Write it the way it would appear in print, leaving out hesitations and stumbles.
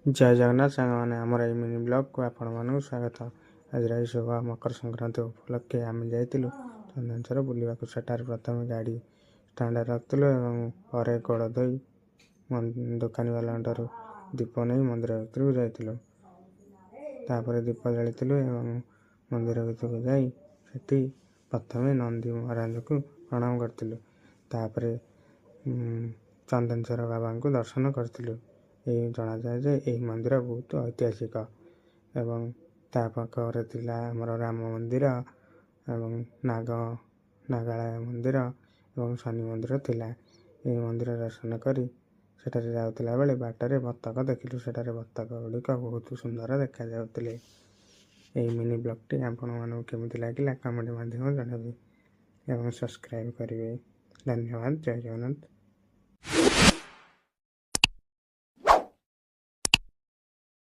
ଜୟ ଜଗନ୍ନାଥ ସାଙ୍ଗମାନେ, ଆମର ଏଇ ମିନି ବ୍ଲଗକୁ ଆପଣମାନଙ୍କୁ ସ୍ୱାଗତ। ଆଜିର ଏହି ଶୁଭ ମକର ସଂକ୍ରାନ୍ତି ଉପଲକ୍ଷେ ଆମେ ଯାଇଥିଲୁ ଚନ୍ଦନେଶ୍ୱର ବୁଲିବାକୁ। ସେଠାରେ ପ୍ରଥମେ ଗାଡ଼ି ଷ୍ଟାଣ୍ଡରେ ରଖିଥିଲୁ ଏବଂ ପରେ ଗୋଡ଼ ଧୋଇ ଦୋକାନୀବାଲାଙ୍କଠାରୁ ଦୀପ ନେଇ ମନ୍ଦିର ଭିତରକୁ ଯାଇଥିଲୁ। ତାପରେ ଦୀପ ଜାଳିଥିଲୁ ଏବଂ ମନ୍ଦିର ଭିତରକୁ ଯାଇ ସେଠି ପ୍ରଥମେ ନନ୍ଦୀ ମହାରାଜଙ୍କୁ ପ୍ରଣାମ କରିଥିଲୁ। ତାପରେ ଚନ୍ଦନେଶ୍ୱର ବାବାଙ୍କୁ ଦର୍ଶନ କରିଥିଲୁ। ଏହି ଜଣାଯାଏ ଯେ ଏହି ମନ୍ଦିର ବହୁତ ଐତିହାସିକ ଏବଂ ତା ପାଖରେ ଥିଲା ଆମର ରାମ ମନ୍ଦିର ଏବଂ ନାଗାଳୟ ମନ୍ଦିର ଏବଂ ଶନି ମନ୍ଦିର ଥିଲା। ଏହି ମନ୍ଦିର ଦର୍ଶନ କରି ସେଠାରେ ଯାଉଥିଲା ବେଳେ ବାଟରେ ବତକ ଦେଖିଲୁ। ସେଠାରେ ବତକ ଗୁଡ଼ିକ ବହୁତ ସୁନ୍ଦର ଦେଖାଯାଉଥିଲେ। ଏହି ମିନି ବ୍ଲଗଟି ଆପଣମାନଙ୍କୁ କେମିତି ଲାଗିଲା କମେଣ୍ଟ ମାଧ୍ୟମରେ ଜଣାଇବେ ଏବଂ ସବସ୍କ୍ରାଇବ୍ କରିବେ। ଧନ୍ୟବାଦ। ଜୟ ଜଗନ୍ନାଥ।